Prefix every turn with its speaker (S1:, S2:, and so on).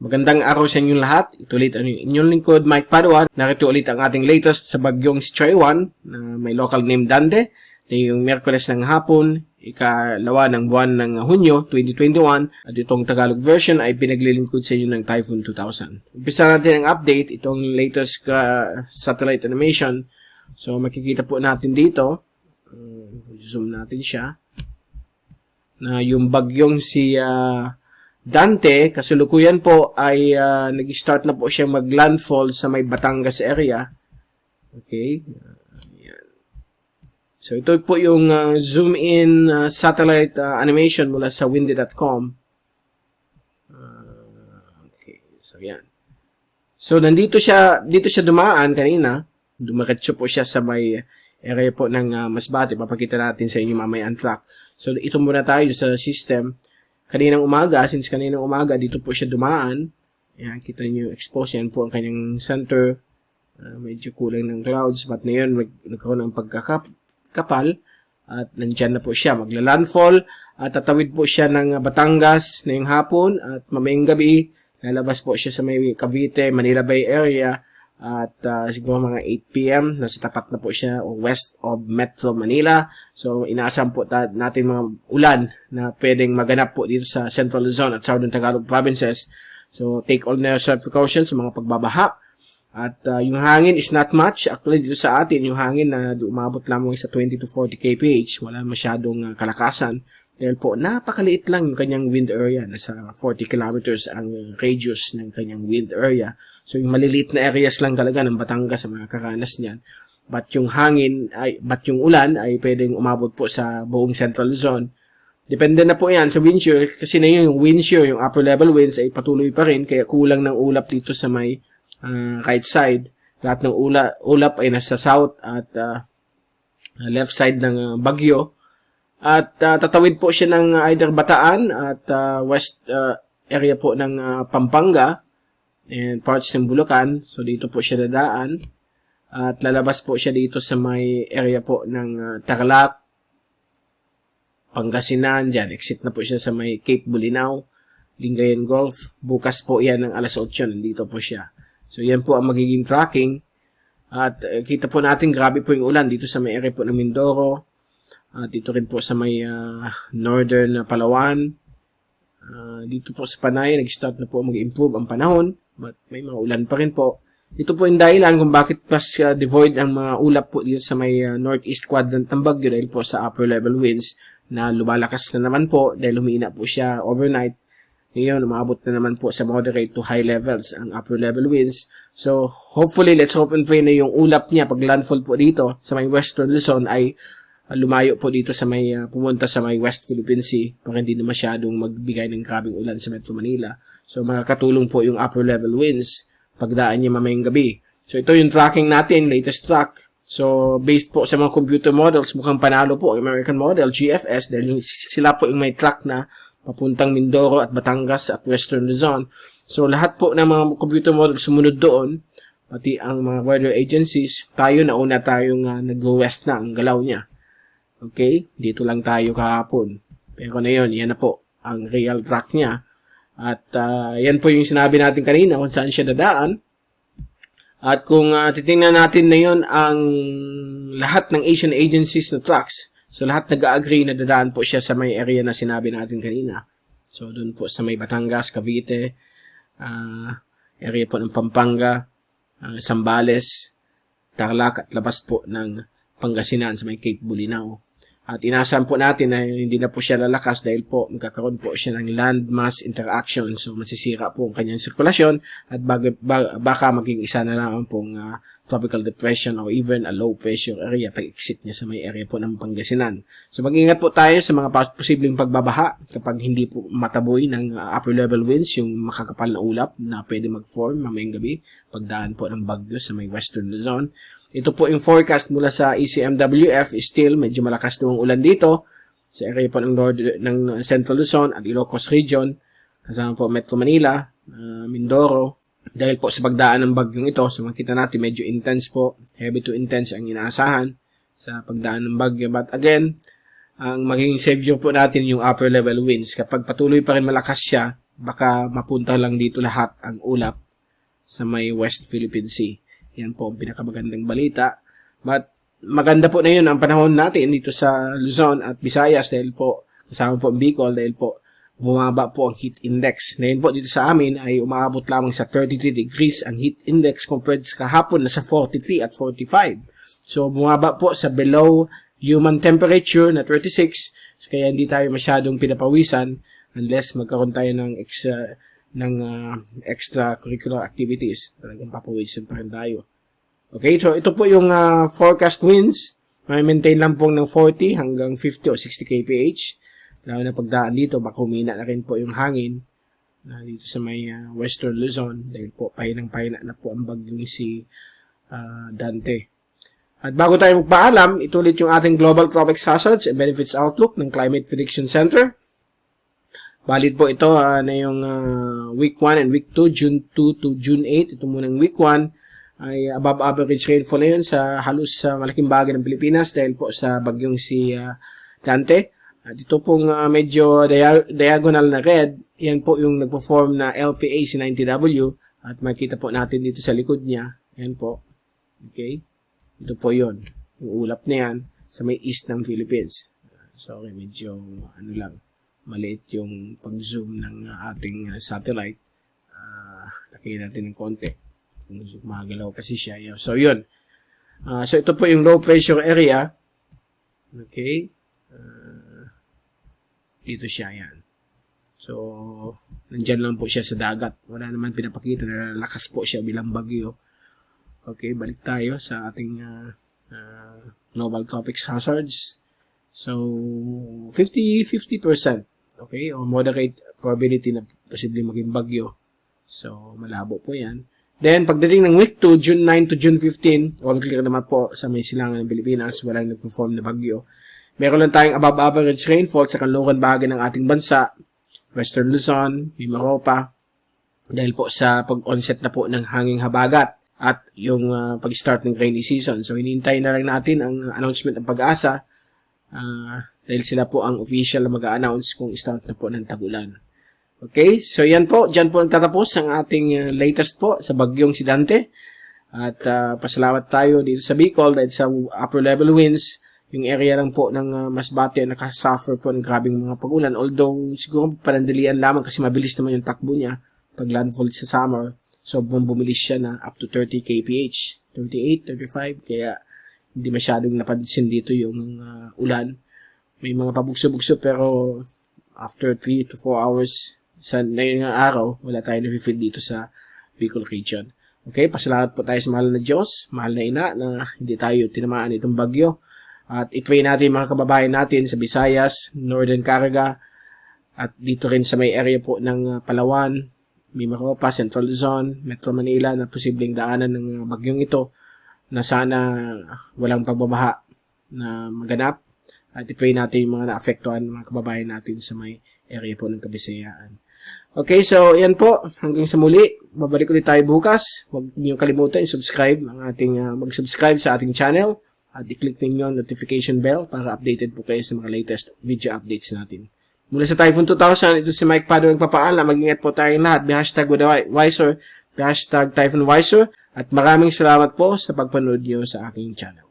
S1: Magandang araw sa inyong lahat. Ito ulit ang inyong lingkod, Mike Padawan. Narito ulit ang ating latest sa bagyong si Choy-Wan na may local name Dante. Yung Miyerkules ng hapon, ikalawa ng buwan ng Hunyo 2021 at itong Tagalog version ay pinaglilingkod sa inyo ng Typhoon 2000. Umpisa natin ang update, itong latest satellite animation. So makikita po natin dito, zoom natin siya, na yung bagyong si Dante, kasulukuyan po ay nag-start na po siya mag-landfall sa may Batangas area. Okay. Ayan. So ito po yung zoom in satellite animation mula sa windy.com. Okay. So yan. So dito siya dumaan kanina. Dumiretso po siya sa may area po ng Masbate. Papakita natin sa inyo mamaya ang track. So ito muna tayo sa system. Kaninang umaga, dito po siya dumaan. Ayan, kita niyo expose yan po ang kanyang center. Medyo kulang ng clouds, but ngayon nagkaroon ng pagkakapal at nandyan na po siya. Magla-landfall at tatawid po siya ng Batangas ngayong hapon at mamayang gabi lalabas po siya sa may Cavite, Manila Bay area at siguro mga 8 p.m. nasa tapat na po siya west of Metro Manila. So inaasahan po natin mga ulan na pwedeng maganap po dito sa Central Luzon at Southern Tagalog provinces. So take all necessary precautions sa mga pagbabaha. At yung hangin is not much. Actually dito sa atin yung hangin na umabot lamang sa 20 to 40 kph. Wala masyadong kalakasan. Dahil po, napakaliit lang yung kanyang wind area. Nasa 40 kilometers ang radius ng kanyang wind area. So, yung maliliit na areas lang talaga ng Batangas sa mga karanas niyan. But yung yung ulan ay pwedeng umabot po sa buong Central Luzon. Depende na po yan sa wind shear. Kasi na yung wind shear, yung upper level winds ay patuloy pa rin. Kaya kulang ng ulap dito sa may right side. Lahat ng ulap ay nasa south at left side ng bagyo. At tatawid po siya ng either Bataan at west area po ng Pampanga and parts ng Bulacan. So dito po siya dadaan. At lalabas po siya dito sa may area po ng Tarlac, Pangasinan. Diyan, exit na po siya sa may Cape Bulinaw, Lingayen Gulf. Bukas po yan ng alas 8. Nandito po siya. So yan po ang magiging tracking. At kita po natin grabe po yung ulan dito sa may area po ng Mindoro. Dito rin po sa may northern Palawan. Dito po sa Panay, nag-start na po mag-improve ang panahon. But may mga ulan pa rin po. Ito po yung dahilan kung bakit mas devoid ang mga ulap po dito sa may northeast quadrant ng bagyo dahil po sa upper level winds na lumalakas na naman po dahil humina po siya overnight. Ngayon, umabot na naman po sa moderate to high levels ang upper level winds. So, hopefully, let's hope and pray na yung ulap niya pag landfall po dito sa may western Luzon ay lumayo po dito sa may pumunta sa may West Philippine Sea para hindi na masyadong magbigay ng grabing ulan sa Metro Manila. So makakatulong po yung upper level winds pagdaan niya mamayang gabi. So ito yung tracking natin, latest track. So based po sa mga computer models, mukhang panalo po ang American model, GFS, dahil sila po yung may track na papuntang Mindoro at Batangas at Western Luzon. So lahat po ng mga computer models sumunod doon, pati ang mga weather agencies, nauna tayong nag-west na ang galaw niya. Okay, dito lang tayo kahapon. Pero ngayon, yan na po ang real track niya. At yan po yung sinabi natin kanina kung saan siya dadaan. At kung titingnan natin na yun ang lahat ng Asian agencies na tracks, so lahat nag-agree na dadaan po siya sa may area na sinabi natin kanina. So doon po sa may Batangas, Cavite, area po ng Pampanga, Zambales, Tarlac at labas po ng Pangasinan sa may Cape Bulinaw. At inasahan po natin na hindi na po siya lalakas dahil po magkakaroon po siya ng landmass interaction. So masisira po ang kanyang sirkulasyon at baka maging isa na lang pong tropical depression or even a low pressure area pag-exit niya sa may area po ng Pangasinan. So mag-ingat po tayo sa mga posibleng pagbabaha kapag hindi po mataboy ng upper level winds, yung makakapal na ulap na pwede mag-form mamayang gabi pagdaan po ng bagyo sa may western Luzon. Ito po yung forecast mula sa ECMWF. Still, medyo malakas na ang ulan dito sa area po ng Central Luzon at Ilocos Region. Kasama po Metro Manila, Mindoro. Dahil po sa pagdaan ng bagyong ito, so makita natin medyo intense po. Heavy to intense ang inaasahan sa pagdaan ng bagyo. But again, ang magiging savior po natin yung upper level winds. Kapag patuloy pa rin malakas siya, baka mapunta lang dito lahat ang ulap sa may West Philippine Sea. Yan po ang pinakamagandang balita. But maganda po na yun ang panahon natin dito sa Luzon at Visayas dahil po kasama po ang Bicol dahil po bumaba po ang heat index. Ngayon po dito sa amin ay umaabot lamang sa 33 degrees ang heat index compared sa kahapon na sa 43 at 45. So bumaba po sa below human temperature na 36. So kaya hindi tayo masyadong pinapawisan unless magkaroon tayo ng extracurricular activities. Talagang papawisan pa rin tayo. Okay, so ito po yung forecast winds. May maintain lang po ng 40 hanggang 50 o 60 kph. Lalo na pagdaan dito, baka humina na rin po yung hangin dito sa may Western Luzon dahil po pahinang-pahina na po ang bagyong si Dante. At bago tayo magpaalam, ito ulit yung ating Global Tropics Hazards and Benefits Outlook ng Climate Prediction Center. Valid po ito na yung week 1 and week 2, June 2 to June 8. Ito munang week 1 ay above average rainfall na yun sa halos sa malaking bagay ng Pilipinas dahil po sa bagyong si Dante. At ito pong medyo diagonal na red, yan po yung nagpo-form na LPAC90W at makita po natin dito sa likod niya. Yan po. Okay? Ito po yun. Yung ulap na yan sa may east ng Philippines. So, okay, medyo maliit yung pag-zoom ng ating satellite. Laki natin ng konti. Magalaw kasi siya. So, yun. So, ito po yung low pressure area. Okay. Dito siya. Yan. So, nandyan lang po siya sa dagat. Wala naman pinapakita na lakas po siya bilang bagyo. Okay, balik tayo sa ating global tropics hazards. So, 50%. Okay, o moderate probability na posibleng maging bagyo. So, malabo po yan. Then, pagdating ng week 2, June 9 to June 15, all clear naman po sa may silangan ng Pilipinas, walang nag-perform na bagyo. Meron lang tayong above average rainfall sa kanluran bahagi ng ating bansa, Western Luzon, Mimaropa, dahil po sa pag-onset na po ng hanging habagat at yung pag-start ng rainy season. So, hinihintay na lang natin ang announcement ng Pag-asa dahil sila po ang official na mag-a-announce kung start na po ng tag-ulan. Okay, so yan po, dyan po nagtatapos ang ating latest po sa bagyong si Dante. At pasalamat tayo dito sa Bicol dahil sa upper level winds, yung area lang po ng Masbate nakasuffer po ng grabing mga pag-ulan. Although siguro panandalian lamang kasi mabilis naman yung takbo niya pag landfall sa summer. So bumilis siya na up to 30 kph, 38, 35, kaya hindi masyadong napansin dito yung ulan. May mga pabugso-bugso pero after 3 to 4 hours sa ngayon ng araw, wala tayo na-feel dito sa Bicol region. Okay, pasalamat po tayo sa mahal na Diyos, mahal na Ina, na hindi tayo tinamaan itong bagyo. At i-pray natin mga kababayan natin sa Visayas, Northern Caraga, at dito rin sa may area po ng Palawan, Mimaropa, Central Luzon, Metro Manila na posibleng daanan ng bagyong ito na sana walang pagbabaha na maganap. At i-pray natin yung mga naapektuhan mga kababayan natin sa may area po ng Kabisayaan. Okay, so yan po. Hanggang sa muli. Babalik ulit tayo bukas. Huwag niyo kalimutan i-subscribe mag-subscribe sa ating channel at i-click ninyo ang notification bell para updated po kayo sa mga latest video updates natin. Mula sa Typhoon 2000, ito si Mike Pado nagpapaalam. Mag-ingat po tayong lahat. #WithWiser, #TyphoonWiser. At maraming salamat po sa pagpanood niyo sa aking channel.